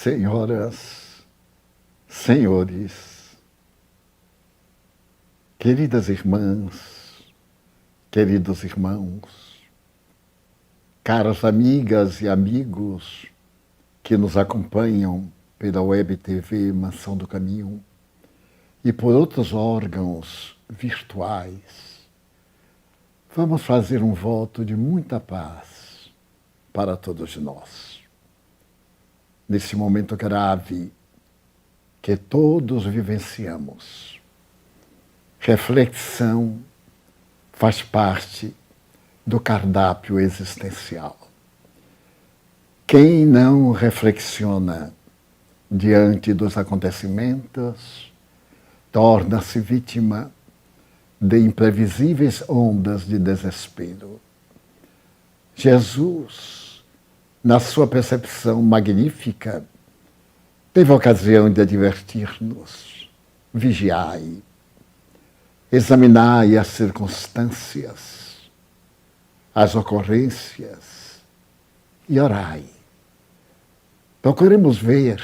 Senhoras, senhores, queridas irmãs, queridos irmãos, caras amigas e amigos que nos acompanham pela Web TV Mansão do Caminho e por outros órgãos virtuais, vamos fazer um voto de muita paz para todos nós. Nesse momento grave que todos vivenciamos, reflexão faz parte do cardápio existencial. Quem não reflexiona diante dos acontecimentos torna-se vítima de imprevisíveis ondas de desespero. Jesus, na sua percepção magnífica, teve a ocasião de advertir-nos: vigiai, examinai as circunstâncias, as ocorrências e orai. Procuremos ver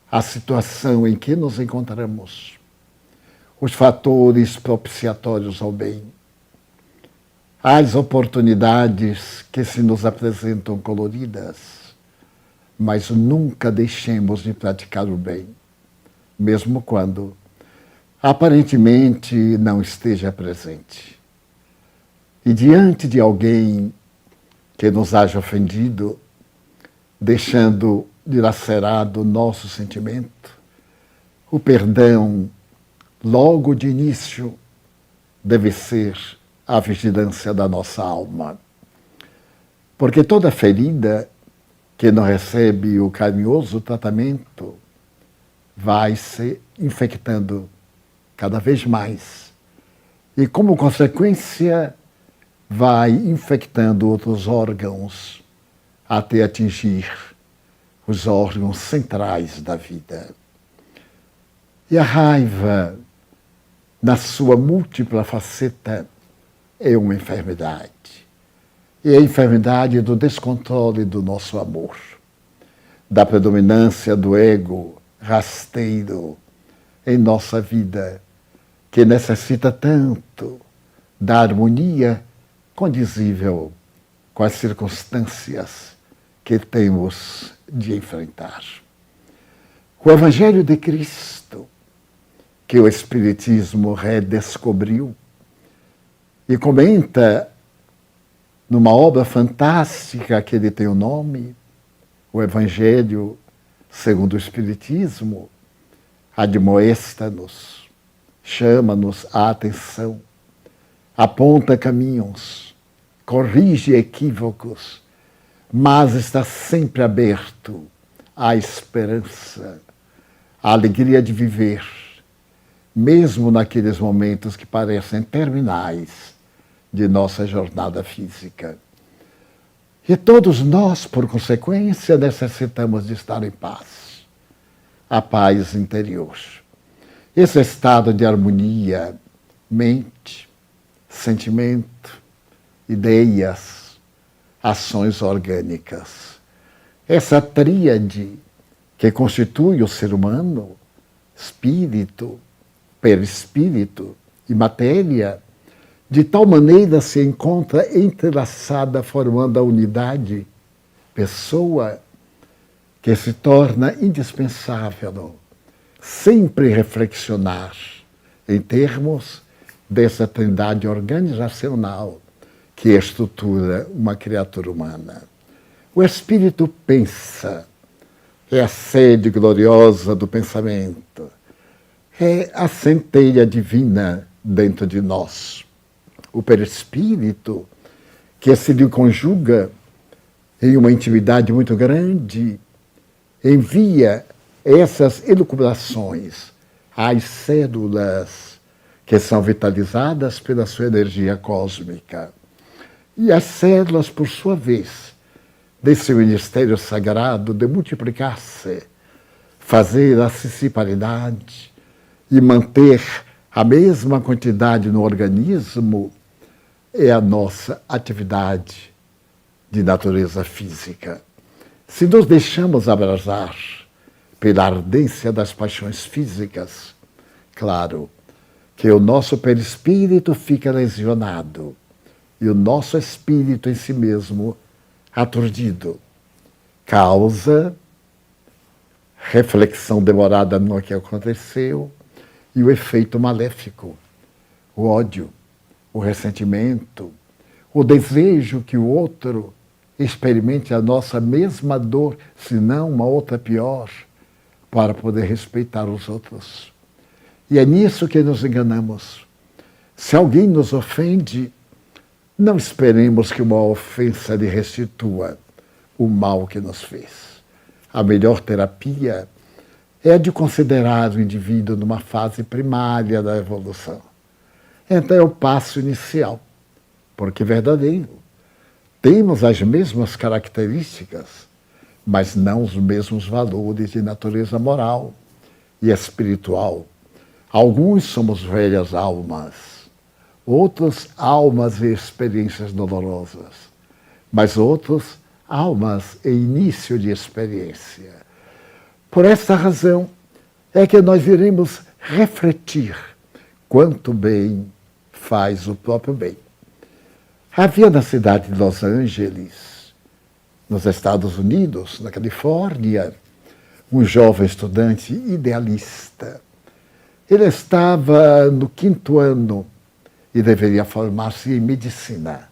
a situação em que nos encontramos, os fatores propiciatórios ao bem, as oportunidades que se nos apresentam coloridas, mas nunca deixemos de praticar o bem, mesmo quando aparentemente não esteja presente. E diante de alguém que nos haja ofendido, deixando dilacerado o nosso sentimento, o perdão, logo de início, deve ser a vigilância da nossa alma. Porque toda ferida que não recebe o carinhoso tratamento vai se infectando cada vez mais. E, como consequência, vai infectando outros órgãos até atingir os órgãos centrais da vida. E a raiva, na sua múltipla faceta, é uma enfermidade. E é a enfermidade do descontrole do nosso amor, da predominância do ego rasteiro em nossa vida, que necessita tanto da harmonia condizível com as circunstâncias que temos de enfrentar. O Evangelho de Cristo, que o Espiritismo redescobriu, e comenta numa obra fantástica que ele tem o nome, o Evangelho segundo o Espiritismo, admoesta-nos, chama-nos a atenção, aponta caminhos, corrige equívocos, mas está sempre aberto à esperança, à alegria de viver, mesmo naqueles momentos que parecem terminais de nossa jornada física. E todos nós, por consequência, necessitamos de estar em paz, a paz interior. Esse estado de harmonia, mente, sentimento, ideias, ações orgânicas. Essa tríade que constitui o ser humano, espírito, perispírito e matéria, de tal maneira se encontra entrelaçada, formando a unidade pessoa, que se torna indispensável sempre reflexionar em termos dessa trindade organizacional que estrutura uma criatura humana. O espírito pensa, é a sede gloriosa do pensamento, é a centelha divina dentro de nós. O perispírito, que se lhe conjuga em uma intimidade muito grande, envia essas elucubrações às células que são vitalizadas pela sua energia cósmica. E as células, por sua vez, desse ministério sagrado de multiplicar-se, fazer a disciparidade e manter a mesma quantidade no organismo, é a nossa atividade de natureza física. Se nos deixamos abrasar pela ardência das paixões físicas, claro que o nosso perispírito fica lesionado e o nosso espírito em si mesmo aturdido. Causa reflexão demorada no que aconteceu e o efeito maléfico, o ódio, o ressentimento, o desejo que o outro experimente a nossa mesma dor, se não uma outra pior, para poder respeitar os outros. E é nisso que nos enganamos. Se alguém nos ofende, não esperemos que uma ofensa lhe restitua o mal que nos fez. A melhor terapia é a de considerar o indivíduo numa fase primária da evolução. Então é o passo inicial, porque verdadeiro. Temos as mesmas características, mas não os mesmos valores de natureza moral e espiritual. Alguns somos velhas almas, outros almas e experiências dolorosas, mas outros almas em início de experiência. Por esta razão é que nós iremos refletir quanto bem faz o próprio bem. Havia na cidade de Los Angeles, nos Estados Unidos, na Califórnia, um jovem estudante idealista. Ele estava no 5º ano e deveria formar-se em medicina.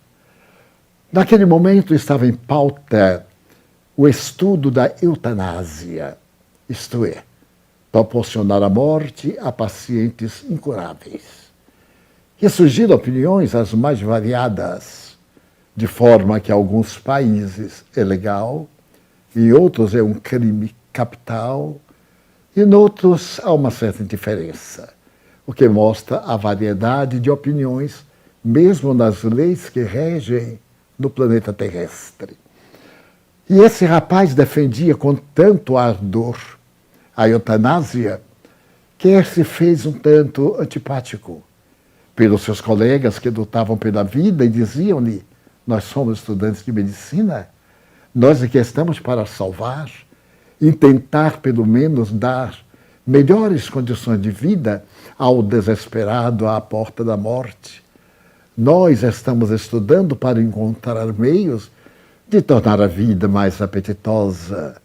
Naquele momento estava em pauta o estudo da eutanásia, isto é, proporcionar a morte a pacientes incuráveis. E surgiram opiniões as mais variadas, de forma que em alguns países é legal, em outros é um crime capital, e em outros há uma certa indiferença, o que mostra a variedade de opiniões, mesmo nas leis que regem no planeta terrestre. E esse rapaz defendia com tanto ardor a eutanásia que se fez um tanto antipático pelos seus colegas que lutavam pela vida e diziam-lhe: nós somos estudantes de medicina, nós aqui estamos para salvar e tentar pelo menos dar melhores condições de vida ao desesperado à porta da morte. Nós estamos estudando para encontrar meios de tornar a vida mais apetitosa.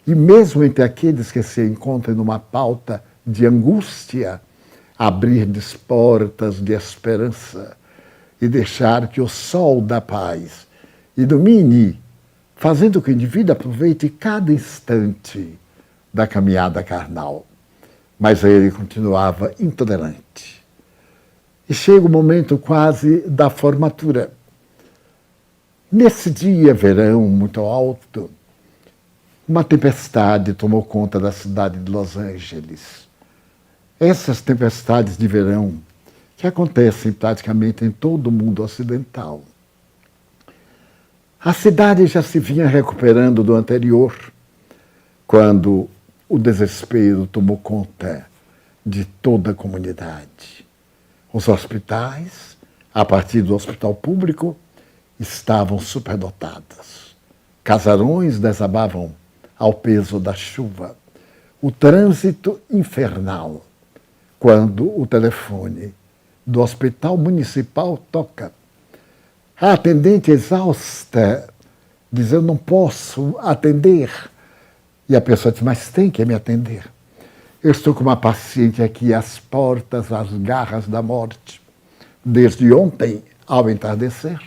E mesmo entre aqueles que se encontram numa pauta de angústia, abrir-lhes portas de esperança e deixar que o sol da paz ilumine, fazendo que o indivíduo aproveite cada instante da caminhada carnal. Mas ele continuava intolerante. E chega o momento quase da formatura. Nesse dia, verão muito alto, uma tempestade tomou conta da cidade de Los Angeles. Essas tempestades de verão, que acontecem praticamente em todo o mundo ocidental. A cidade já se vinha recuperando do anterior, quando o desespero tomou conta de toda a comunidade. Os hospitais, a partir do hospital público, estavam superdotados. Casarões desabavam ao peso da chuva. O trânsito infernal, quando o telefone do hospital municipal toca. A atendente exausta diz: eu não posso atender. E a pessoa diz: mas tem que me atender. Eu estou com uma paciente aqui às portas, às garras da morte, desde ontem ao entardecer,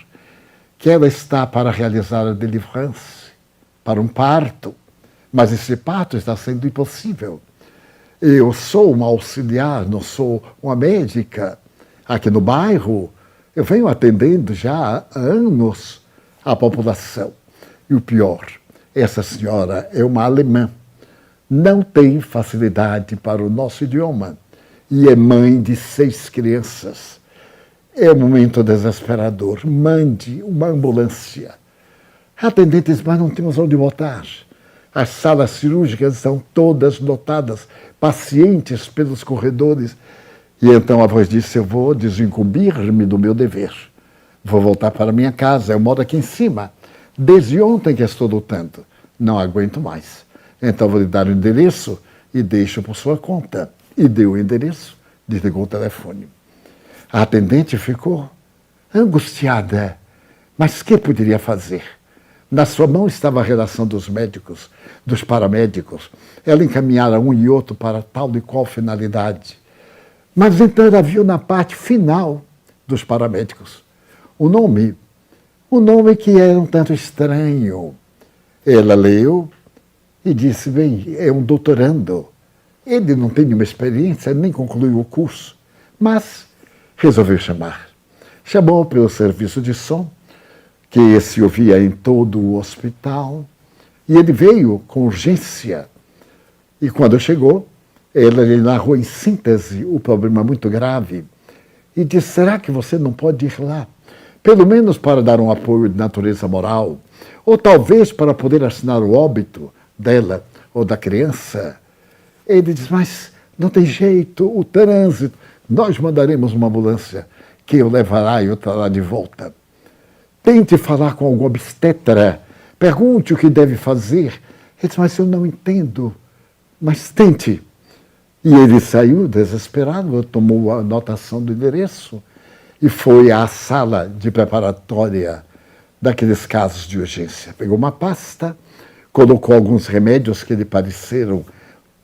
que ela está para realizar a deliverance, para um parto, mas esse parto está sendo impossível. Eu sou uma auxiliar, não sou uma médica. Aqui no bairro, eu venho atendendo já há anos a população. E o pior, essa senhora é uma alemã, não tem facilidade para o nosso idioma e é mãe de 6 crianças. É um momento desesperador. Mande uma ambulância. A atendente diz: mas não temos onde botar. As salas cirúrgicas estão todas lotadas, pacientes pelos corredores. E então a voz disse: eu vou desincumbir-me do meu dever. Vou voltar para minha casa, eu moro aqui em cima. Desde ontem que estou lutando. Não aguento mais. Então vou lhe dar o endereço e deixo por sua conta. E deu o endereço, desligou o telefone. A atendente ficou angustiada. Mas o que poderia fazer? Na sua mão estava a relação dos médicos, dos paramédicos. Ela encaminhara um e outro para tal e qual finalidade. Mas então ela viu na parte final dos paramédicos o nome que era um tanto estranho. Ela leu e disse, bem, é um doutorando. Ele não tem nenhuma experiência, nem concluiu o curso, mas resolveu chamar. Chamou pelo serviço de som, que se ouvia em todo o hospital, e ele veio com urgência. E quando chegou, ele narrou em síntese o problema muito grave e disse, será que você não pode ir lá? Pelo menos para dar um apoio de natureza moral, ou talvez para poder assinar o óbito dela ou da criança. Ele diz, mas não tem jeito, o trânsito, nós mandaremos uma ambulância que o levará e o trará de volta. Tente falar com algum obstetra, pergunte o que deve fazer. Ele diz, mas eu não entendo, mas tente. E ele saiu desesperado, tomou a anotação do endereço e foi à sala de preparatória daqueles casos de urgência. Pegou uma pasta, colocou alguns remédios que lhe pareceram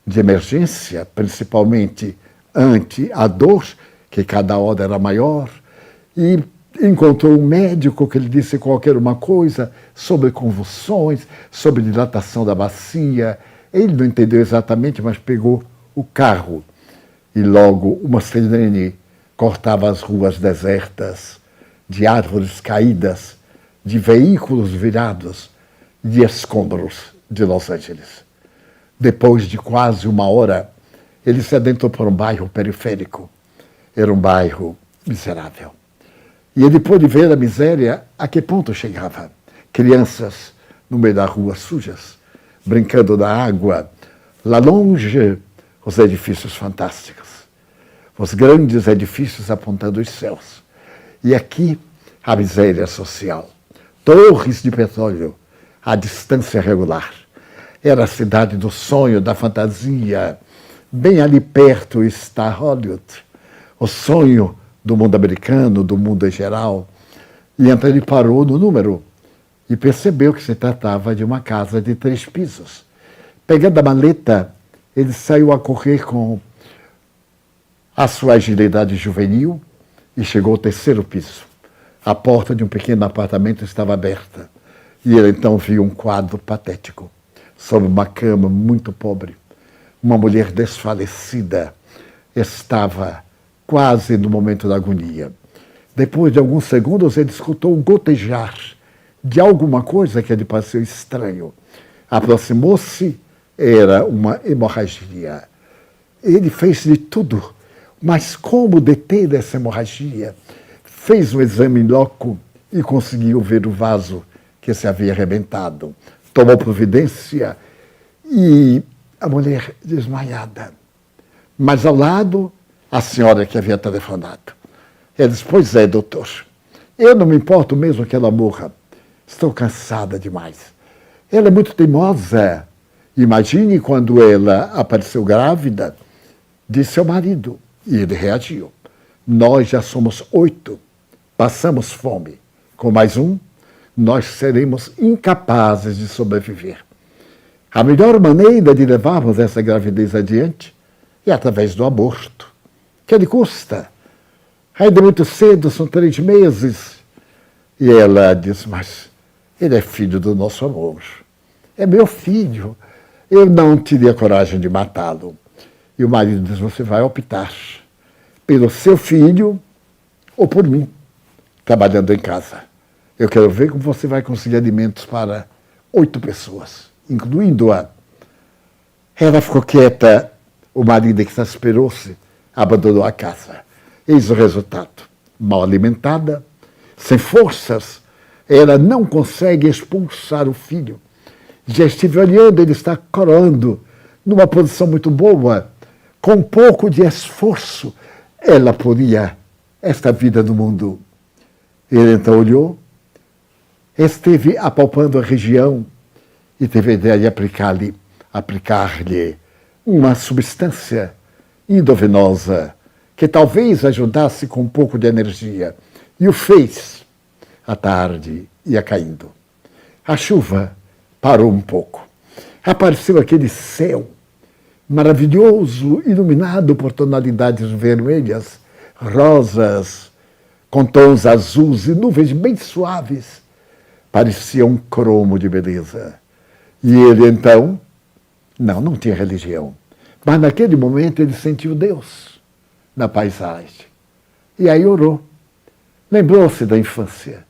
de emergência, principalmente ante a dor, que cada hora era maior, e encontrou um médico que lhe disse qualquer uma coisa sobre convulsões, sobre dilatação da bacia. Ele não entendeu exatamente, mas pegou o carro e logo uma sirene cortava as ruas desertas, de árvores caídas, de veículos virados, de escombros de Los Angeles. Depois de quase uma hora, ele se adentrou por um bairro periférico. Era um bairro miserável. E ele pôde ver a miséria a que ponto chegava. Crianças no meio da rua sujas, brincando na água. Lá longe, os edifícios fantásticos. Os grandes edifícios apontando os céus. E aqui, a miséria social. Torres de petróleo, à distância regular. Era a cidade do sonho, da fantasia. Bem ali perto está Hollywood. O sonho do mundo americano, do mundo em geral. E então ele parou no número e percebeu que se tratava de uma casa de 3 pisos. Pegando a maleta, ele saiu a correr com a sua agilidade juvenil e chegou ao 3º piso. A porta de um pequeno apartamento estava aberta e ele então viu um quadro patético. Sobre uma cama muito pobre, uma mulher desfalecida estava quase no momento da agonia. Depois de alguns segundos, ele escutou um gotejar de alguma coisa que lhe pareceu estranho. Aproximou-se, era uma hemorragia. Ele fez de tudo, mas como deter essa hemorragia? Fez um exame in loco e conseguiu ver o vaso que se havia arrebentado. Tomou providência e a mulher desmaiada. Mas ao lado, a senhora que havia telefonado. Ela disse, pois é, doutor, eu não me importo mesmo que ela morra. Estou cansada demais. Ela é muito teimosa. Imagine quando ela apareceu grávida, disse ao marido, e ele reagiu. Nós já somos 8, passamos fome. Com mais um, nós seremos incapazes de sobreviver. A melhor maneira de levarmos essa gravidez adiante é através do aborto. Que lhe custa? Ainda muito cedo, são 3 meses. E ela diz, mas ele é filho do nosso amor. É meu filho. Eu não teria coragem de matá-lo. E o marido diz, você vai optar pelo seu filho ou por mim, trabalhando em casa. Eu quero ver como você vai conseguir alimentos para 8 pessoas, incluindo-a. Ela ficou quieta, o marido exasperou-se, abandonou a casa. Eis o resultado. Mal alimentada, sem forças, ela não consegue expulsar o filho. Já estive olhando, ele está coroando, numa posição muito boa, com um pouco de esforço, ela poria esta vida no mundo. Ele então olhou, esteve apalpando a região e teve a ideia de aplicar-lhe uma substância endovenosa que talvez ajudasse com um pouco de energia. E o fez. A tarde ia caindo. A chuva parou um pouco. Apareceu aquele céu maravilhoso, iluminado por tonalidades vermelhas, rosas, com tons azuis e nuvens bem suaves. Parecia um cromo de beleza. E ele, então, não tinha religião. Mas naquele momento ele sentiu Deus na paisagem. E aí orou. Lembrou-se da infância.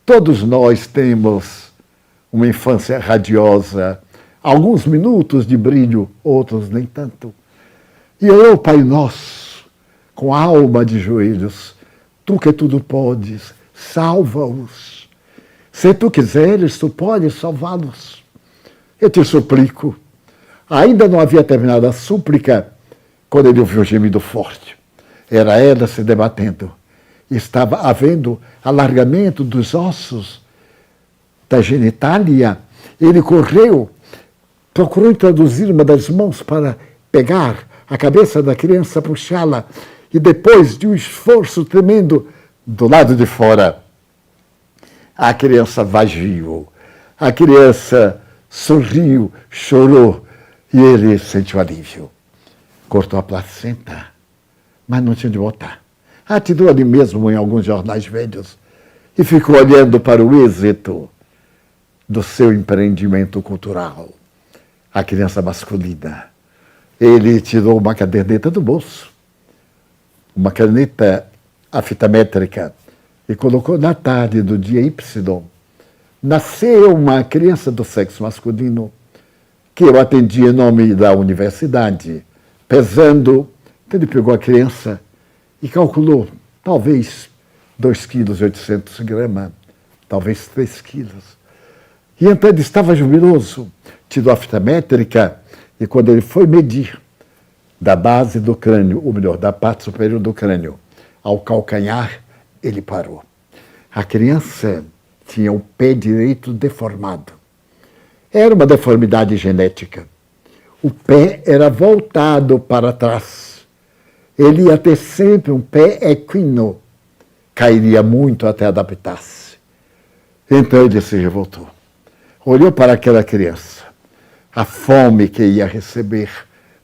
Todos nós temos uma infância radiosa, alguns minutos de brilho, outros nem tanto. E orou, Pai Nosso, com a alma de joelhos, tu que tudo podes, salva-os. Se tu quiseres, tu podes salvá-los. Eu te suplico. Ainda não havia terminado a súplica quando ele ouviu um gemido forte. Era ela se debatendo. Estava havendo alargamento dos ossos da genitália. Ele correu, procurou introduzir uma das mãos para pegar a cabeça da criança, puxá-la, e depois de um esforço tremendo, do lado de fora, a criança vagiu, a criança sorriu, chorou, e ele sentiu alívio. Cortou a placenta, mas não tinha de botar. Atirou ali mesmo em alguns jornais velhos e ficou olhando para o êxito do seu empreendimento cultural. A criança masculina. Ele tirou uma caderneta do bolso, uma caneta a fita métrica, e colocou na tarde do dia Y. Nasceu uma criança do sexo masculino que eu atendi em nome da universidade, pesando. Então ele pegou a criança e calculou, talvez 2,8 kg, talvez 3 quilos. E então ele estava jubiloso, tirou a fita métrica, e quando ele foi medir da base do crânio, ou melhor, da parte superior do crânio, ao calcanhar, ele parou. A criança tinha o pé direito deformado. Era uma deformidade genética. O pé era voltado para trás. Ele ia ter sempre um pé equino. Cairia muito até adaptar-se. Então ele se revoltou. Olhou para aquela criança. A fome que ia receber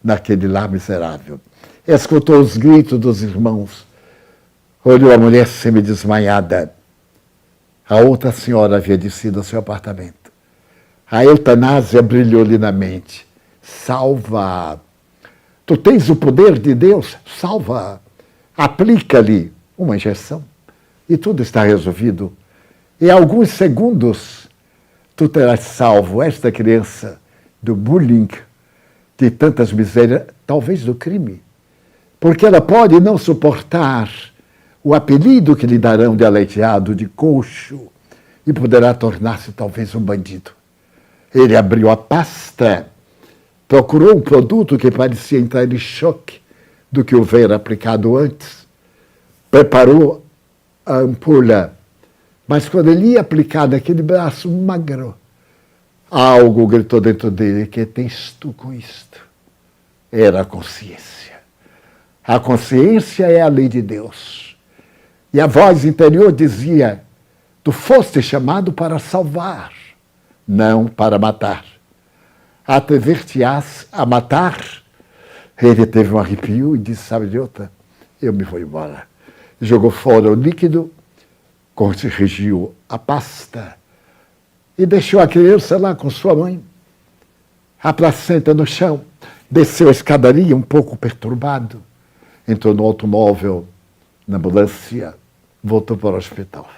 naquele lar miserável. Escutou os gritos dos irmãos. Olhou a mulher semi-desmaiada. A outra senhora havia descido ao seu apartamento. A eutanásia brilhou-lhe na mente. Salva! Tu tens o poder de Deus? Salva! Aplica-lhe uma injeção e tudo está resolvido. Em alguns segundos, tu terás salvo esta criança do bullying, de tantas misérias, talvez do crime. Porque ela pode não suportar o apelido que lhe darão de aleijado, de coxo, e poderá tornar-se talvez um bandido. Ele abriu a pasta, procurou um produto que parecia entrar em choque do que houvera aplicado antes, preparou a ampulha, mas quando ele ia aplicar naquele braço magro, algo gritou dentro dele: que tens tu com isto? Era a consciência. A consciência é a lei de Deus. E a voz interior dizia: tu foste chamado para salvar, não para matar. Atrever-te-ás a matar? Ele teve um arrepio e disse: sabe de outra? Eu me vou embora. Jogou fora o líquido, corrigiu a pasta e deixou a criança lá com sua mãe. A placenta no chão. Desceu a escadaria um pouco perturbado. Entrou no automóvel, na ambulância, voltou para o hospital.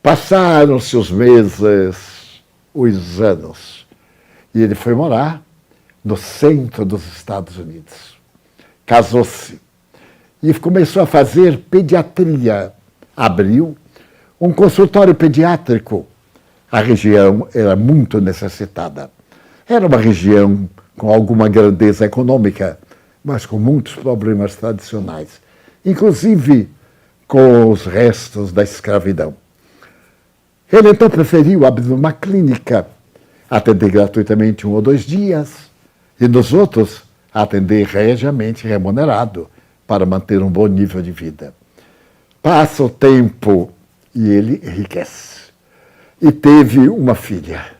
Passaram-se os meses, os anos, e ele foi morar no centro dos Estados Unidos. Casou-se e começou a fazer pediatria. Abriu um consultório pediátrico. A região era muito necessitada. Era uma região com alguma grandeza econômica, mas com muitos problemas tradicionais, inclusive com os restos da escravidão. Ele então preferiu abrir uma clínica. atender gratuitamente 1 ou 2 dias, e nos outros, atender regiamente remunerado para manter um bom nível de vida. Passa o tempo e ele enriquece. E teve uma filha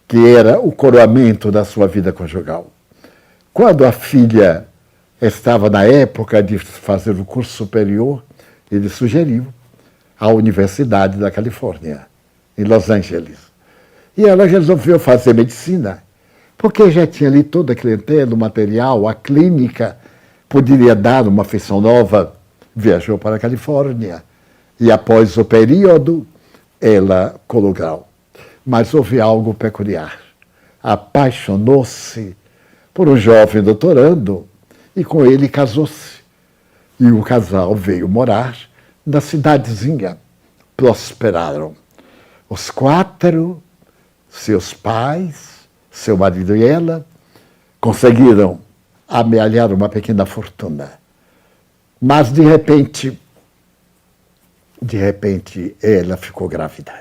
que era o coroamento da sua vida conjugal. Quando a filha estava na época de fazer o curso superior, ele sugeriu a Universidade da Califórnia, em Los Angeles. E ela resolveu fazer medicina, porque já tinha ali toda a clientela, o material, a clínica, poderia dar uma feição nova. Viajou para a Califórnia e, após o período, ela colou grau. Mas houve algo peculiar. Apaixonou-se por um jovem doutorando e com ele casou-se. E o casal veio morar na cidadezinha. Prosperaram. Os 4, seus pais, seu marido e ela, conseguiram amealhar uma pequena fortuna. Mas, de repente, ela ficou grávida.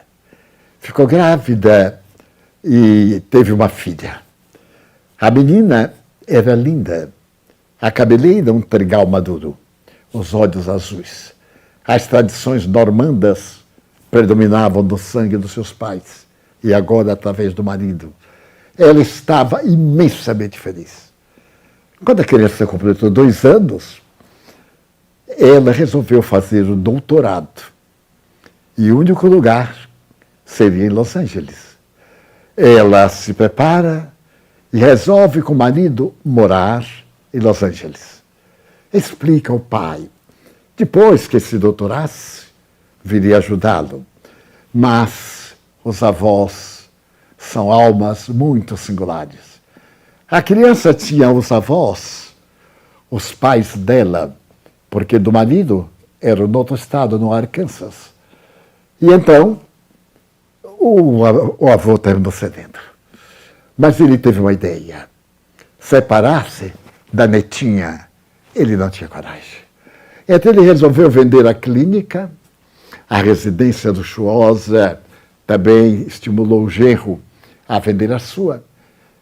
Ficou grávida e teve uma filha. A menina era linda, a cabeleira um trigal maduro, os olhos azuis. As tradições normandas predominavam do sangue dos seus pais e agora através do marido. Ela estava imensamente feliz. Quando a criança completou 2 anos, ela resolveu fazer o doutorado. E o único lugar seria em Los Angeles. Ela se prepara e resolve com o marido morar em Los Angeles. Explica ao pai. Depois que se doutorasse, viria ajudá-lo. Mas os avós são almas muito singulares. A criança tinha os avós, os pais dela, porque do marido era no outro estado, no Arkansas. E então, o avô terminou cedendo. Mas ele teve uma ideia. Separar-se da netinha, ele não tinha coragem. Então ele resolveu vender a clínica, a residência luxuosa, também estimulou o genro a vender a sua,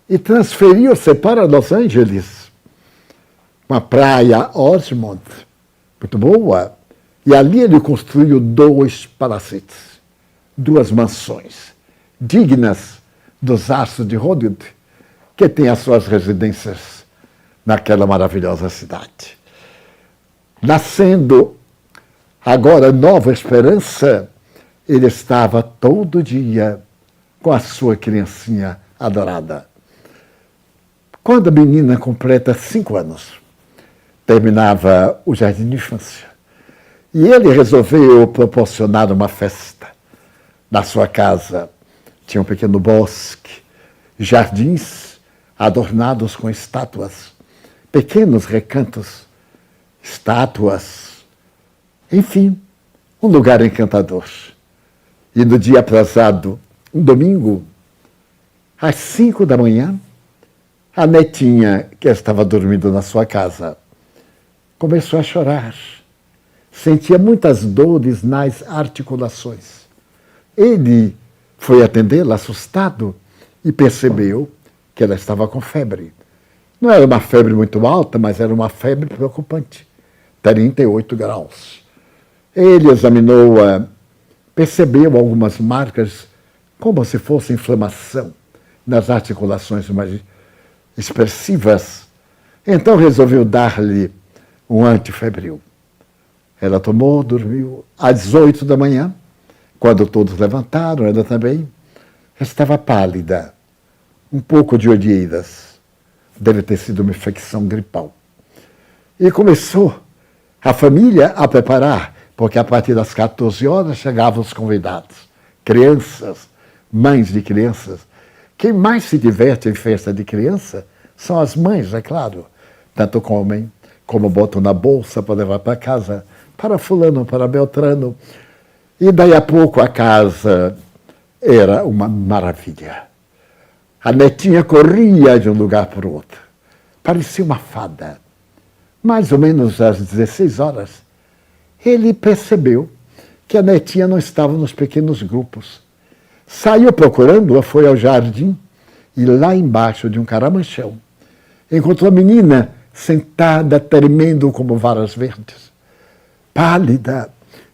e transferiu-se para Los Angeles, uma praia Osmond, muito boa, e ali ele construiu 2 palacetes, 2 mansões, dignas dos astros de Hollywood, que têm as suas residências naquela maravilhosa cidade. Nascendo agora nova esperança, ele estava todo dia com a sua criancinha adorada. Quando a menina completa 5 anos, terminava o jardim de infância, e ele resolveu proporcionar uma festa. Na sua casa tinha um pequeno bosque, jardins adornados com estátuas, pequenos recantos, estátuas, enfim, um lugar encantador. E no dia aprazado, um domingo, às 5 da manhã, a netinha, que estava dormindo na sua casa, começou a chorar. Sentia muitas dores nas articulações. Ele foi atendê-la assustado e percebeu que ela estava com febre. Não era uma febre muito alta, mas era uma febre preocupante. 38 graus. Ele examinou-a, percebeu algumas marcas como se fosse inflamação nas articulações mais expressivas. Então resolveu dar-lhe um antifebril. Ela tomou, dormiu. Às 8 da manhã, quando todos levantaram, ela também estava pálida, um pouco de olheiras. Deve ter sido uma infecção gripal. E começou a família a preparar, porque a partir das 14 horas chegavam os convidados, crianças, mães de crianças. Quem mais se diverte em festa de criança são as mães, é claro. Tanto comem, como botam na bolsa para levar para casa, para fulano, para Beltrano. E daí a pouco a casa era uma maravilha. A netinha corria de um lugar para o outro. Parecia uma fada. Mais ou menos às 16 horas, ele percebeu que a netinha não estava nos pequenos grupos. Saiu procurando-a, foi ao jardim e lá embaixo de um caramanchão encontrou a menina sentada, tremendo como varas verdes. Pálida,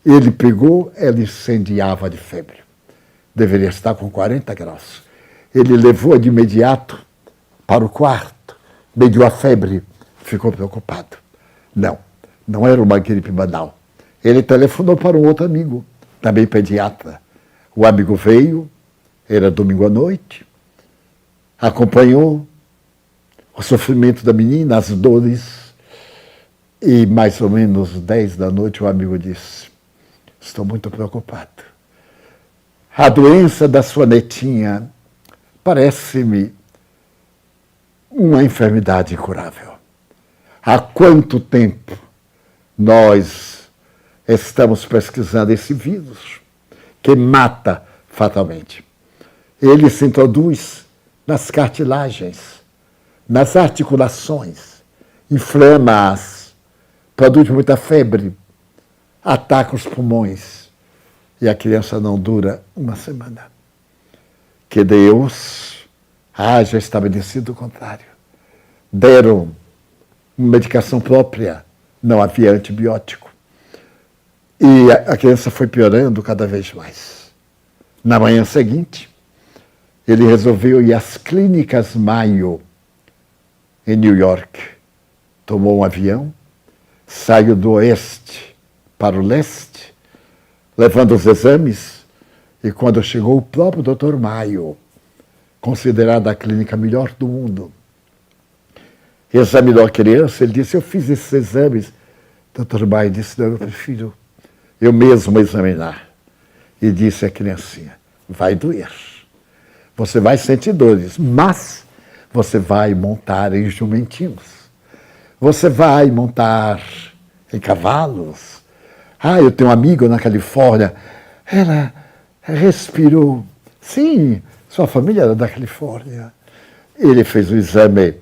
ele pegou, ela incendiava de febre. Deveria estar com 40 graus. Ele levou-a de imediato para o quarto, mediu a febre, ficou preocupado. Não era uma gripe banal. Ele telefonou para um outro amigo, também pediatra. O amigo veio, era domingo à noite, acompanhou o sofrimento da menina, as dores, e mais ou menos 10 da noite o amigo disse: estou muito preocupado. A doença da sua netinha parece-me uma enfermidade incurável. Há quanto tempo nós estamos pesquisando esse vírus que mata fatalmente? Ele se introduz nas cartilagens, nas articulações, inflama-as, produz muita febre, ataca os pulmões e a criança não dura uma semana. Que Deus haja estabelecido o contrário. Deram uma medicação própria, não havia antibiótico. E a criança foi piorando cada vez mais. Na manhã seguinte, ele resolveu ir às clínicas Mayo, em New York. Tomou um avião, saiu do oeste para o leste, levando os exames, e quando chegou o próprio Dr. Mayo, considerada a clínica melhor do mundo, examinou a criança, ele disse: eu fiz esses exames. Dr. Mayo disse: não, eu prefiro eu mesmo examinar. E disse à criancinha: vai doer. Você vai sentir dores, mas você vai montar em jumentinhos. Você vai montar em cavalos. Eu tenho um amigo na Califórnia, ela respirou. Sim, sua família era da Califórnia. Ele fez o exame,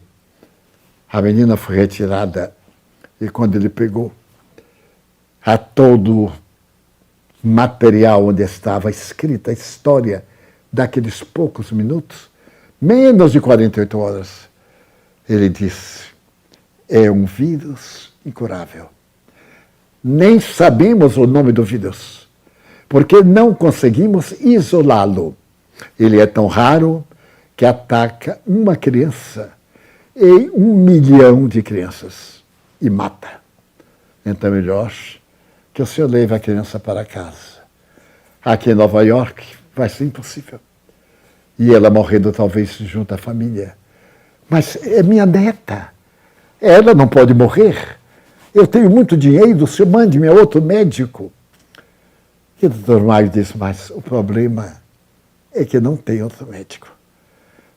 a menina foi retirada e quando ele pegou a todo material onde estava escrita a história daqueles poucos minutos, menos de 48 horas, ele disse: é um vírus incurável. Nem sabemos o nome do vírus, porque não conseguimos isolá-lo. Ele é tão raro que ataca uma criança em 1 milhão de crianças e mata. Então é melhor que o senhor leve a criança para casa. Aqui em Nova York vai ser impossível. E ela morrendo talvez junto à família. Mas é minha neta. Ela não pode morrer. Eu tenho muito dinheiro, o senhor mande-me a outro médico. E o doutor Maio disse: mas o problema é que não tem outro médico.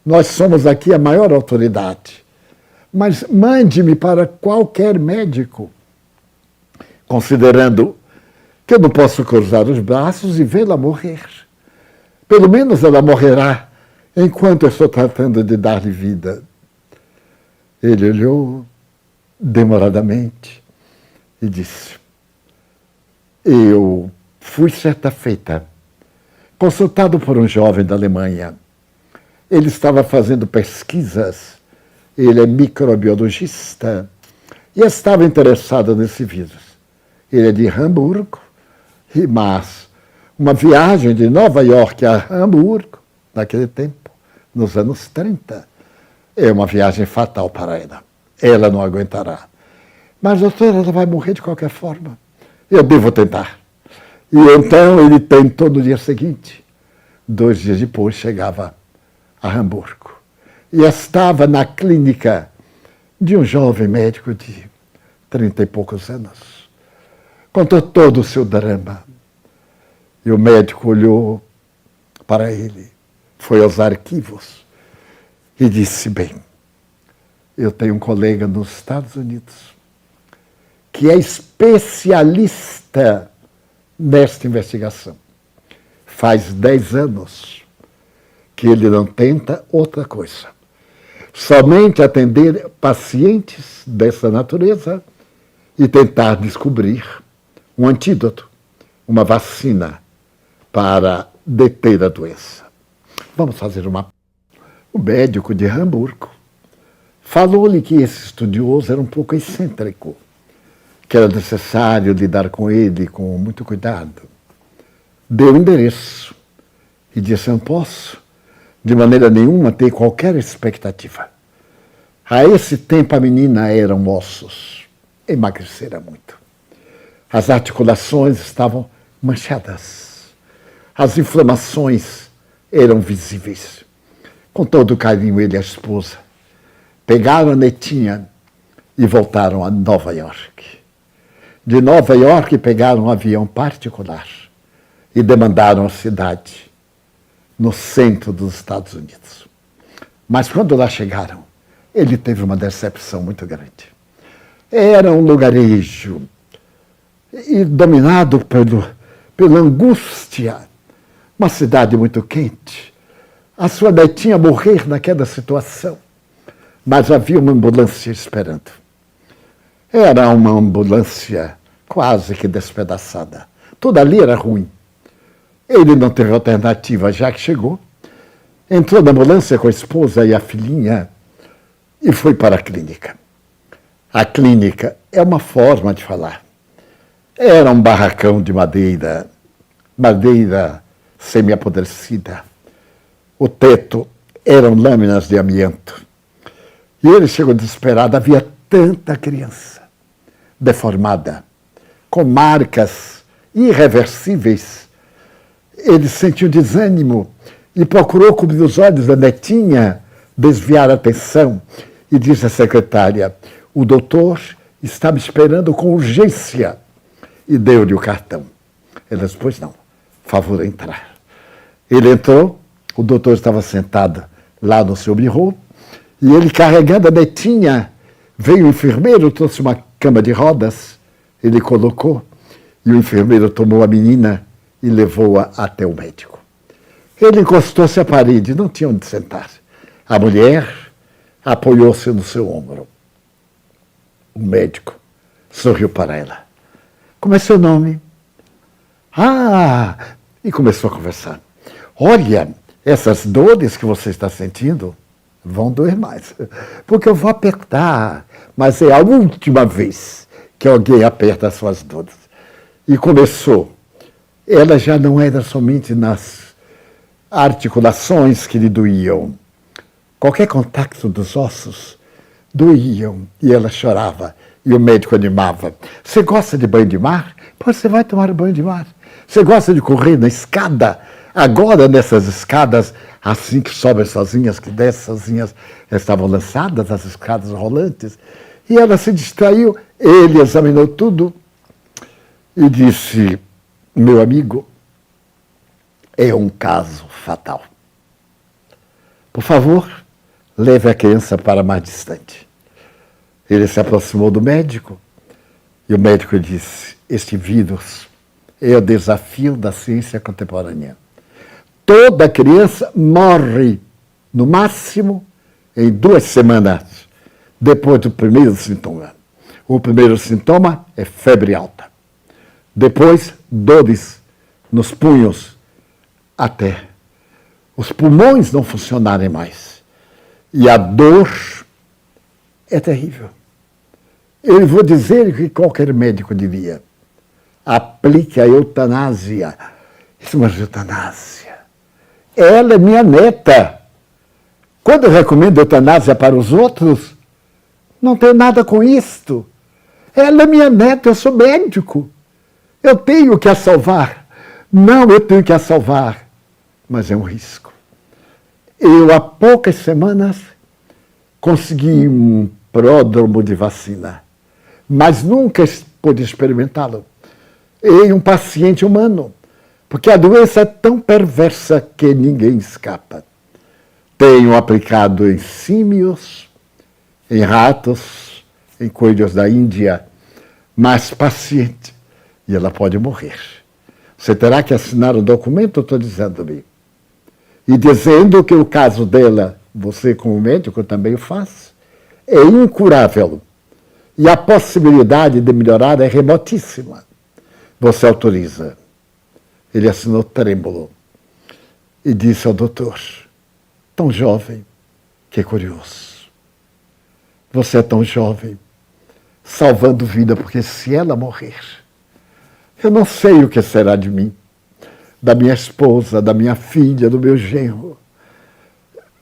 Nós somos aqui a maior autoridade. Mas mande-me para qualquer médico. Considerando que eu não posso cruzar os braços e vê-la morrer. Pelo menos ela morrerá enquanto eu estou tratando de dar-lhe vida. Ele olhou demoradamente e disse: eu fui certa feita consultado por um jovem da Alemanha. Ele estava fazendo pesquisas, ele é microbiologista, e estava interessado nesse vírus. Ele é de Hamburgo, mas uma viagem de Nova York a Hamburgo, naquele tempo, nos anos 30, é uma viagem fatal para ela. Ela não aguentará. Mas, doutor, ela vai morrer de qualquer forma. Eu devo tentar. E então ele tentou no dia seguinte. 2 dias depois chegava a Hamburgo. E estava na clínica de um jovem médico de 30 e poucos anos. Contou todo o seu drama. E o médico olhou para ele, foi aos arquivos e disse: bem, eu tenho um colega nos Estados Unidos que é especialista nesta investigação. Faz 10 anos que ele não tenta outra coisa. Somente atender pacientes dessa natureza e tentar descobrir um antídoto, uma vacina para deter a doença. Vamos fazer uma... O médico de Hamburgo falou-lhe que esse estudioso era um pouco excêntrico, que era necessário lidar com ele com muito cuidado. Deu o endereço e disse: não posso, de maneira nenhuma, ter qualquer expectativa. A esse tempo a menina eram ossos, emagrecera muito. As articulações estavam manchadas, as inflamações eram visíveis. Com todo carinho, ele e a esposa pegaram a netinha e voltaram a Nova York. De Nova York pegaram um avião particular e demandaram a cidade, no centro dos Estados Unidos. Mas quando lá chegaram, ele teve uma decepção muito grande. Era um lugarejo e dominado pela angústia, uma cidade muito quente. A sua netinha morrer naquela situação, mas havia uma ambulância esperando. Era uma ambulância quase que despedaçada. Tudo ali era ruim. Ele não teve alternativa, já que chegou. Entrou na ambulância com a esposa e a filhinha e foi para a clínica. A clínica é uma forma de falar. Era um barracão de madeira semi-apodrecida. O teto eram lâminas de amianto. E ele chegou desesperado. Havia tanta criança deformada, com marcas irreversíveis. Ele sentiu desânimo e procurou cobrir os olhos da netinha, desviar a atenção, e disse à secretária: o doutor está me esperando com urgência. E deu-lhe o cartão. Ela disse: pois não, favor entrar. Ele entrou, o doutor estava sentado lá no seu birô, e ele, carregando a netinha, veio o enfermeiro, trouxe uma cama de rodas, ele colocou, e o enfermeiro tomou a menina e levou-a até o médico. Ele encostou-se à parede, não tinha onde sentar. A mulher apoiou-se no seu ombro. O médico sorriu para ela. Como é seu nome? E começou a conversar. Olha, essas dores que você está sentindo vão doer mais, porque eu vou apertar, mas é a última vez que alguém aperta as suas dores. E começou. Ela já não era somente nas articulações que lhe doíam. Qualquer contato dos ossos doíam e ela chorava. E o médico animava. Você gosta de banho de mar? Pois você vai tomar banho de mar. Você gosta de correr na escada? Agora, nessas escadas, assim que sobem sozinhas, que descem sozinhas, estavam lançadas as escadas rolantes. E ela se distraiu. Ele examinou tudo e disse: meu amigo, é um caso fatal. Por favor, leve a criança para mais distante. Ele se aproximou do médico e o médico disse: este vírus é o desafio da ciência contemporânea. Toda criança morre, no máximo, em 2 semanas, depois do primeiro sintoma. O primeiro sintoma é febre alta. Depois, dores nos punhos, até os pulmões não funcionarem mais. E a dor é terrível. Eu vou dizer que qualquer médico diria: aplique a eutanásia. Isso, mas eutanásia. Ela é minha neta. Quando eu recomendo eutanásia para os outros, não tenho nada com isto. Ela é minha neta, eu sou médico. Eu tenho que a salvar. Não, eu tenho que a salvar. Mas é um risco. Eu, há poucas semanas, consegui um pródromo de vacina, mas nunca pude experimentá-lo em um paciente humano, porque a doença é tão perversa que ninguém escapa. Tenho aplicado em símios, em ratos, em coelhos da Índia, mas paciente, e ela pode morrer. Você terá que assinar um documento, estou dizendo-me, e dizendo que o caso dela, você como médico também o faz, é incurável. E a possibilidade de melhorar é remotíssima. Você autoriza. Ele assinou trêmulo e disse ao doutor: tão jovem, que curioso. Você é tão jovem, salvando vida, porque se ela morrer, eu não sei o que será de mim, da minha esposa, da minha filha, do meu genro.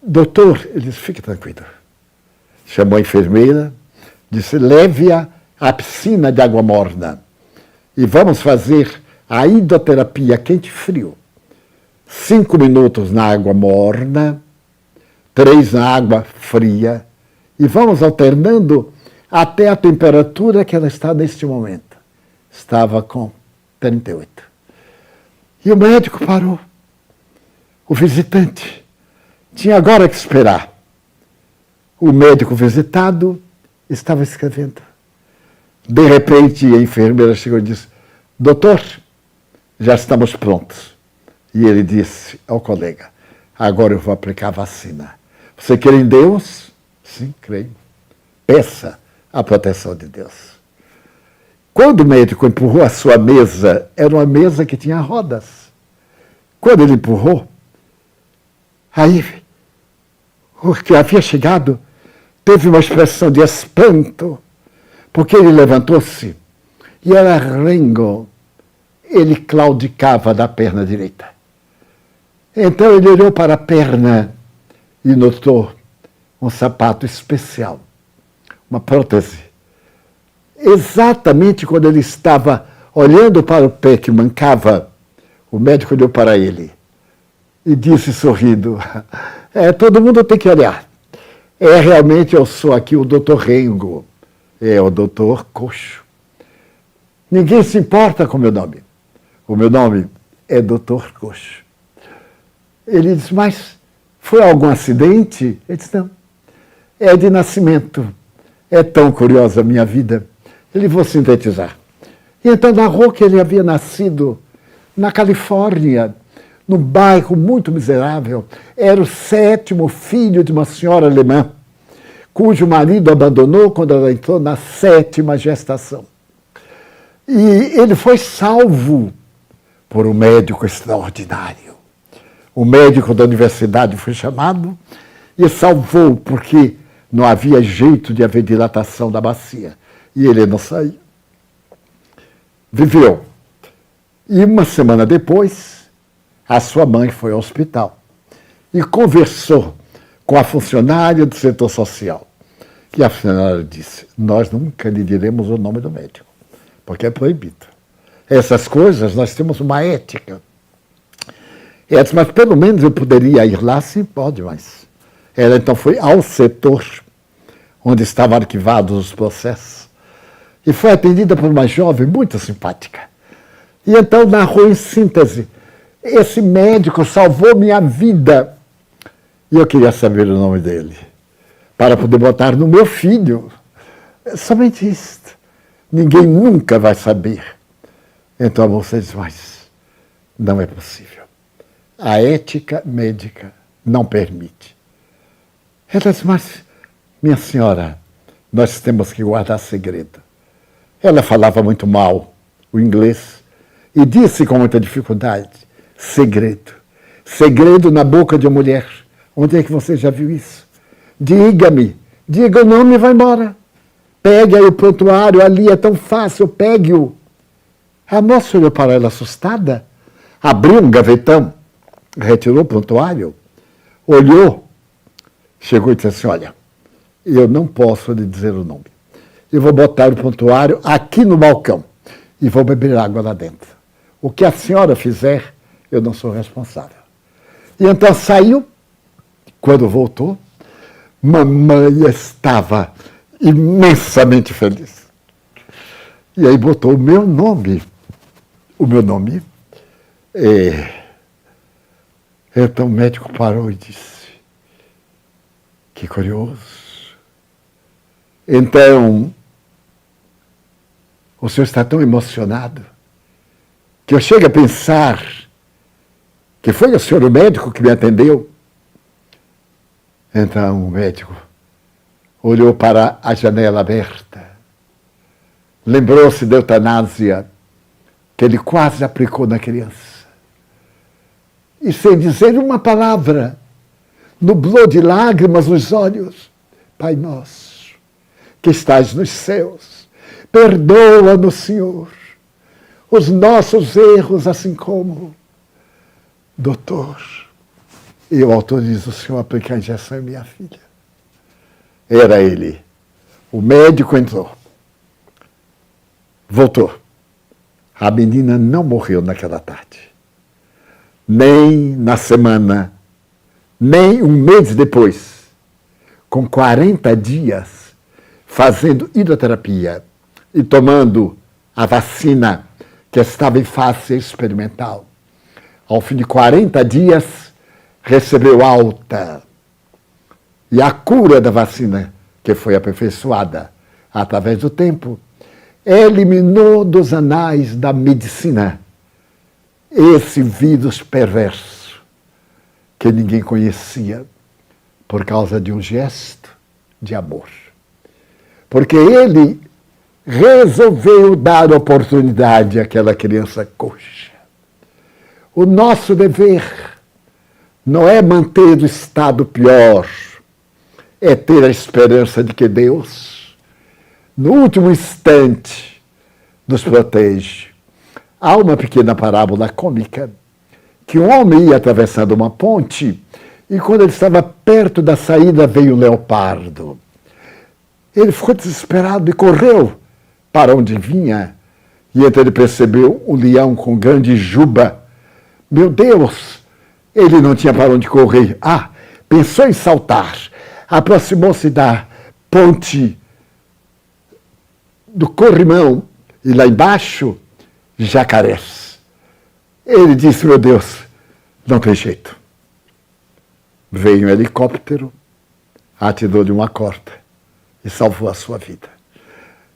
Doutor, ele disse, fique tranquilo. Chamou a enfermeira, disse, leve-a à piscina de água morna e vamos fazer a hidroterapia quente e frio. 5 minutos na água morna, 3 na água fria e vamos alternando até a temperatura que ela está neste momento. Estava com 38. E o médico parou. O visitante tinha agora que esperar. O médico visitado estava escrevendo. De repente, a enfermeira chegou e disse, doutor, já estamos prontos. E ele disse ao colega, agora eu vou aplicar a vacina. Você crê em Deus? Sim, creio. Peça a proteção de Deus. Quando o médico empurrou a sua mesa, era uma mesa que tinha rodas. Quando ele empurrou, aí o que havia chegado teve uma expressão de espanto, porque ele levantou-se e era rengo. Ele claudicava da perna direita. Então ele olhou para a perna e notou um sapato especial, uma prótese. Exatamente quando ele estava olhando para o pé que mancava, o médico olhou para ele e disse sorrindo, todo mundo tem que olhar. Realmente eu sou aqui o doutor Rengo, o doutor Coxo. Ninguém se importa com o meu nome. O meu nome é doutor Coxo. Ele disse, mas foi algum acidente? Ele disse, não, é de nascimento. É tão curiosa a minha vida. Ele vou sintetizar. E então narrou que ele havia nascido na Califórnia, num bairro muito miserável. Era o 7º filho de uma senhora alemã, cujo marido abandonou quando ela entrou na 7ª gestação. E ele foi salvo por um médico extraordinário. O médico da universidade foi chamado e salvou, porque não havia jeito de haver dilatação da bacia. E ele não saiu. Viveu. E uma semana depois, a sua mãe foi ao hospital e conversou com a funcionária do setor social. E a funcionária disse, nós nunca lhe diremos o nome do médico, porque é proibido. Essas coisas, nós temos uma ética. Ela disse, mas pelo menos eu poderia ir lá? Sim, pode, mas... Ela então foi ao setor onde estavam arquivados os processos e foi atendida por uma jovem muito simpática. E então narrou em síntese, esse médico salvou minha vida. E eu queria saber o nome dele, para poder botar no meu filho. Somente isto. Ninguém nunca vai saber. Então a moça diz, mas não é possível. A ética médica não permite. Ela diz, mas, minha senhora, nós temos que guardar segredo. Ela falava muito mal o inglês e disse com muita dificuldade, segredo. Segredo na boca de uma mulher. Onde é que você já viu isso? Diga-me, diga o nome e vai embora. Pegue aí o prontuário, ali é tão fácil, pegue-o. A moça olhou para ela assustada, abriu um gavetão, retirou o prontuário, olhou, chegou e disse assim, olha, eu não posso lhe dizer o nome. Eu vou botar o prontuário aqui no balcão e vou beber água lá dentro. O que a senhora fizer, eu não sou responsável. E então saiu, quando voltou, mamãe estava imensamente feliz. E aí botou o meu nome. O meu nome. Então o médico parou e disse, que curioso. Então, o senhor está tão emocionado que eu chego a pensar que foi o senhor o médico que me atendeu. Então o médico olhou para a janela aberta, lembrou-se da eutanásia que ele quase aplicou na criança. E sem dizer uma palavra, nublou de lágrimas os olhos. Pai nosso, que estás nos céus, perdoa-nos, Senhor, os nossos erros, assim como, doutor, eu autorizo o Senhor a aplicar a injeção em minha filha. Era ele. O médico entrou. Voltou. A menina não morreu naquela tarde. Nem na semana, nem um mês depois, com 40 dias, fazendo hidroterapia e tomando a vacina que estava em fase experimental. Ao fim de 40 dias, recebeu alta. E a cura da vacina, que foi aperfeiçoada através do tempo, eliminou dos anais da medicina esse vírus perverso que ninguém conhecia por causa de um gesto de amor. Porque ele resolveu dar oportunidade àquela criança coxa. O nosso dever não é manter o estado pior, é ter a esperança de que Deus, no último instante, nos protege. Há uma pequena parábola cômica que um homem ia atravessando uma ponte e quando ele estava perto da saída veio um leopardo. Ele ficou desesperado e correu para onde vinha. E então ele percebeu um leão com grande juba. Meu Deus! Ele não tinha para onde correr. Pensou em saltar. Aproximou-se da ponte do corrimão e lá embaixo, jacarés. Ele disse, meu Deus, não tem jeito. Veio um helicóptero, atirou-lhe uma corda e salvou a sua vida.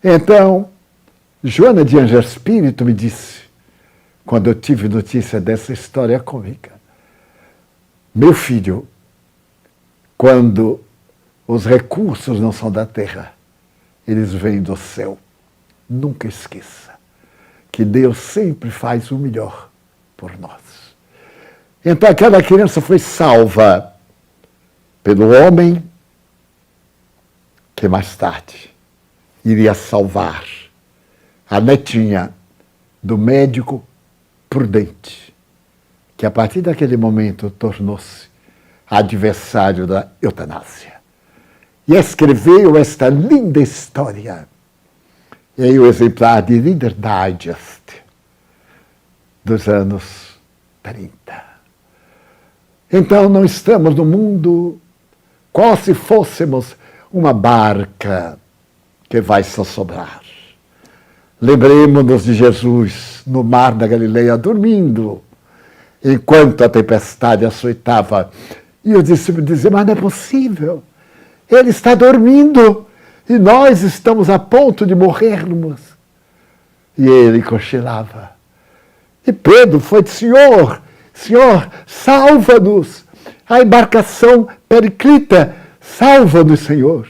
Então, Joana de Anjo Espírito me disse, quando eu tive notícia dessa história cômica, meu filho, quando os recursos não são da terra, eles vêm do céu. Nunca esqueça que Deus sempre faz o melhor por nós. Então aquela criança foi salva pelo homem que mais tarde iria salvar a netinha do médico prudente, que a partir daquele momento tornou-se adversário da eutanásia. E escreveu esta linda história em o exemplar de Reader Digest dos anos 30. Então não estamos no mundo qual se fôssemos uma barca que vai sossobrar. Lembremos-nos de Jesus no mar da Galileia dormindo, enquanto a tempestade açoitava. E os discípulos diziam, mas não é possível. Ele está dormindo e nós estamos a ponto de morrermos. E ele cochilava. E Pedro foi, Senhor, salva-nos. A embarcação periclita, salva-nos, Senhor.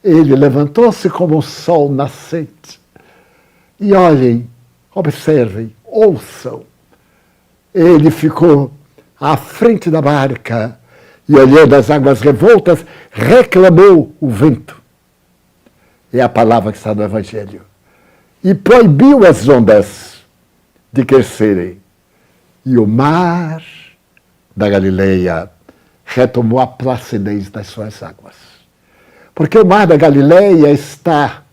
Ele levantou-se como um sol nascente. E olhem, observem, ouçam. Ele ficou à frente da barca e, olhando as águas revoltas, reclamou o vento. É a palavra que está no Evangelho. E proibiu as ondas de crescerem. E o mar da Galileia retomou a placidez das suas águas. Porque o mar da Galileia está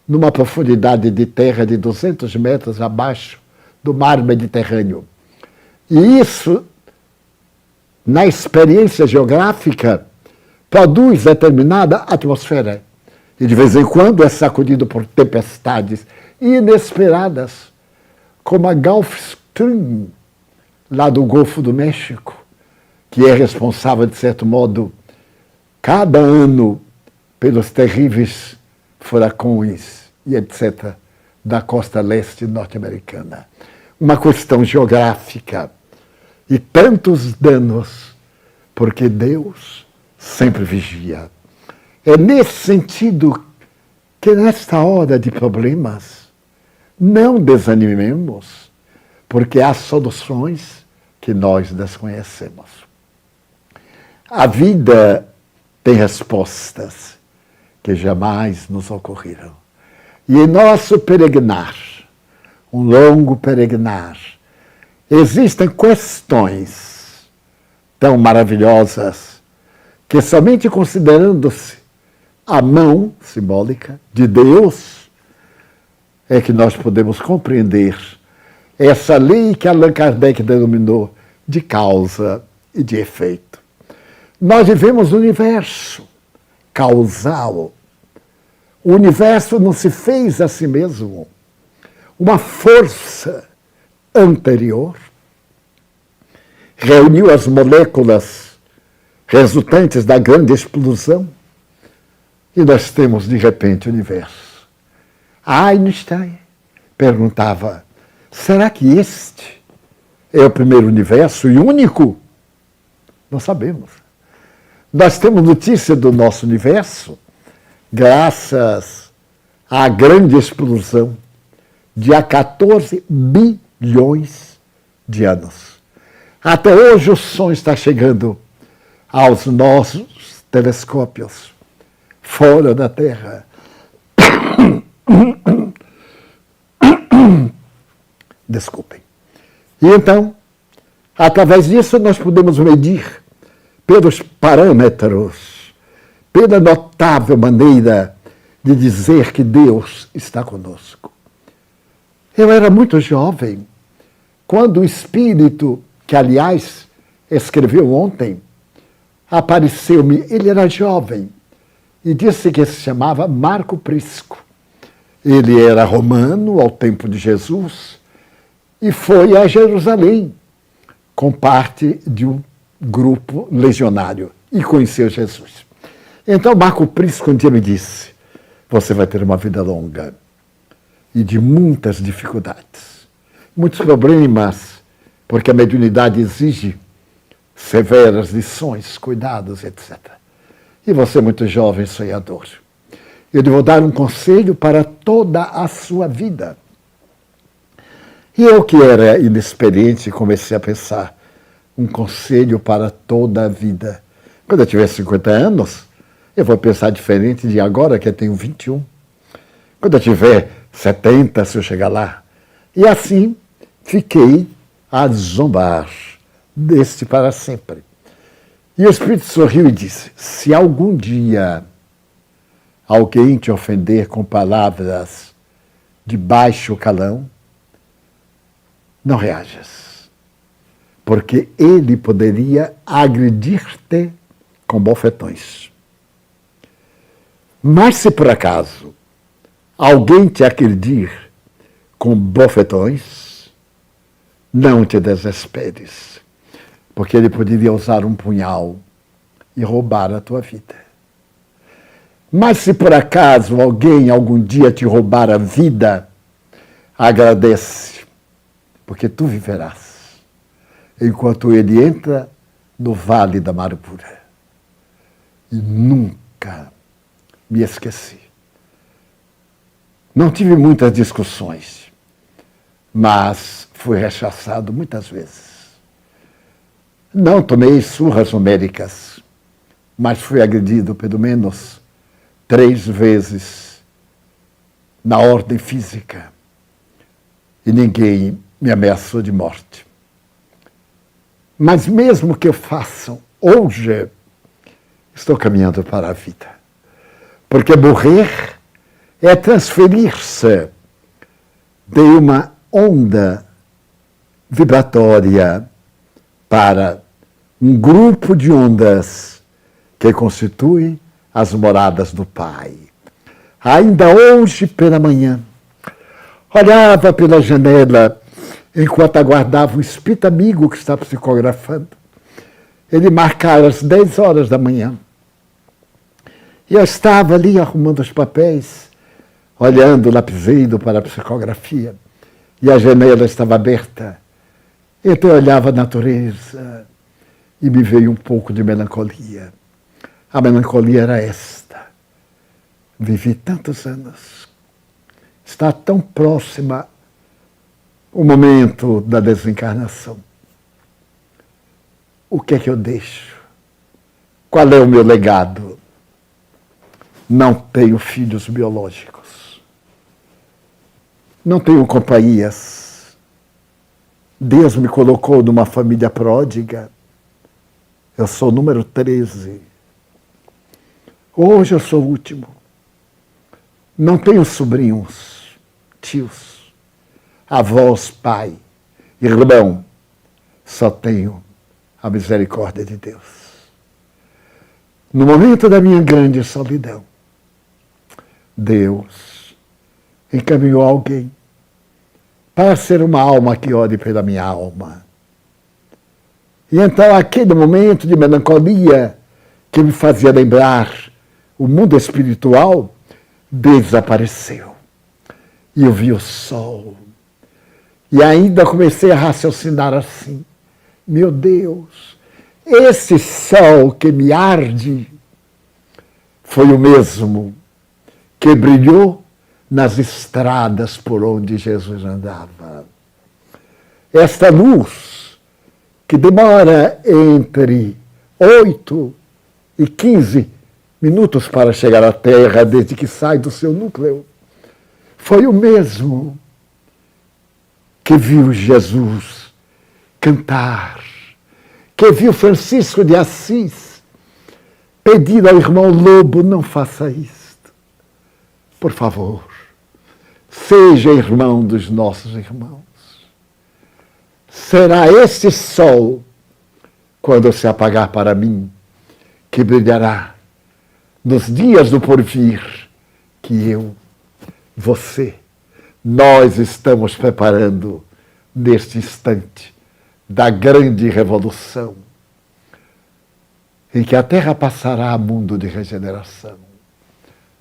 numa profundidade de terra de 200 metros abaixo do mar Mediterrâneo. E isso, na experiência geográfica, produz determinada atmosfera. E de vez em quando é sacudido por tempestades inesperadas, como a Gulf Stream, lá do Golfo do México, que é responsável, de certo modo, cada ano pelos terríveis furacões e etc. da costa leste norte-americana. Uma questão geográfica e tantos danos, porque Deus sempre vigia. É nesse sentido que nesta hora de problemas não desanimemos, porque há soluções que nós desconhecemos. A vida tem respostas que jamais nos ocorreram. E em nosso peregrinar, um longo peregrinar, existem questões tão maravilhosas que somente considerando-se a mão simbólica de Deus é que nós podemos compreender essa lei que Allan Kardec denominou de causa e de efeito. Nós vivemos um universo causal. O universo não se fez a si mesmo. Uma força anterior reuniu as moléculas resultantes da grande explosão e nós temos, de repente, o universo. Einstein perguntava, será que este é o primeiro universo e único? Não sabemos. Nós temos notícia do nosso universo graças à grande explosão de há 14 bilhões de anos. Até hoje o som está chegando aos nossos telescópios, fora da Terra. Desculpem. E então, através disso, nós podemos medir pelos parâmetros, pela notável maneira de dizer que Deus está conosco. Eu era muito jovem quando o espírito, que aliás escreveu ontem, apareceu-me. Ele era jovem e disse que se chamava Marco Prisco. Ele era romano ao tempo de Jesus e foi a Jerusalém com parte de um grupo legionário e conheceu Jesus. Então Marco Prisco um dia me disse, você vai ter uma vida longa e de muitas dificuldades, muitos problemas, porque a mediunidade exige severas lições, cuidados, etc. E você é muito jovem, sonhador. Eu lhe vou dar um conselho para toda a sua vida. E eu, que era inexperiente, comecei a pensar, um conselho para toda a vida. Quando eu tiver 50 anos, eu vou pensar diferente de agora, que eu tenho 21. Quando eu tiver 70, se eu chegar lá. E assim, fiquei a zombar deste para sempre. E o Espírito sorriu e disse, se algum dia alguém te ofender com palavras de baixo calão, não reajas, porque ele poderia agredir-te com bofetões. Mas se por acaso alguém te agredir com bofetões, não te desesperes, porque ele poderia usar um punhal e roubar a tua vida. Mas se por acaso alguém algum dia te roubar a vida, agradece, porque tu viverás, enquanto ele entra no vale da amargura. E nunca me esqueci. Não tive muitas discussões, mas fui rechaçado muitas vezes. Não tomei surras homéricas, mas fui agredido pelo menos 3 vezes na ordem física. E ninguém me ameaçou de morte. Mas mesmo que eu faça hoje, estou caminhando para a vida. Porque morrer é transferir-se de uma onda vibratória para um grupo de ondas que constitui as moradas do Pai. Ainda hoje pela manhã, olhava pela janela enquanto aguardava um espírito amigo que está psicografando. Ele marcara às 10 horas da manhã. E eu estava ali arrumando os papéis, olhando o lapiseiro para a psicografia, e a janela estava aberta. Então eu olhava a natureza e me veio um pouco de melancolia. A melancolia era esta. Vivi tantos anos. Está tão próxima o momento da desencarnação. O que é que eu deixo? Qual é o meu legado? Não tenho filhos biológicos. Não tenho companhias. Deus me colocou numa família pródiga. Eu sou o número 13. Hoje eu sou o último. Não tenho sobrinhos, tios, avós, pai, irmão. Só tenho a misericórdia de Deus. No momento da minha grande solidão, Deus encaminhou alguém para ser uma alma que ore pela minha alma. E então, aquele momento de melancolia que me fazia lembrar o mundo espiritual, desapareceu. E eu vi o sol. E ainda comecei a raciocinar assim: meu Deus, esse sol que me arde foi o mesmo que brilhou nas estradas por onde Jesus andava. Esta luz que demora entre 8 e 15 minutos para chegar à Terra desde que sai do seu núcleo, foi o mesmo que viu Jesus cantar, que viu Francisco de Assis pedir ao irmão Lobo: não faça isto. Por favor, seja irmão dos nossos irmãos. Será esse sol, quando se apagar para mim, que brilhará nos dias do porvir, que eu, você, nós estamos preparando neste instante da grande revolução, em que a Terra passará a mundo de regeneração.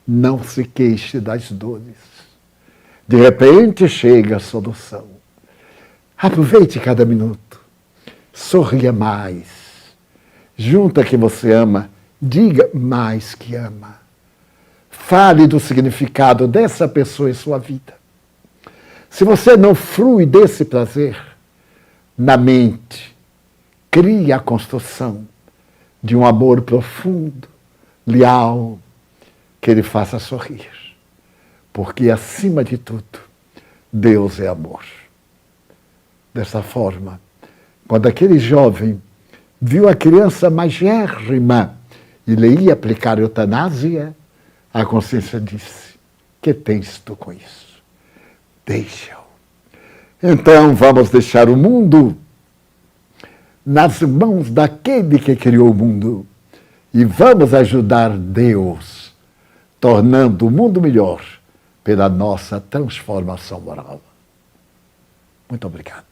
Não se queixe das dores. De repente chega a solução. Aproveite cada minuto. Sorria mais. Junto a quem você ama, diga mais que ama. Fale do significado dessa pessoa em sua vida. Se você não frui desse prazer, na mente, crie a construção de um amor profundo, leal, que lhe faça sorrir. Porque, acima de tudo, Deus é amor. Dessa forma, quando aquele jovem viu a criança magérrima e lhe ia aplicar eutanásia, a consciência disse: que tens tu com isso? Deixa-o. Então vamos deixar o mundo nas mãos daquele que criou o mundo e vamos ajudar Deus, tornando o mundo melhor pela nossa transformação moral. Muito obrigado.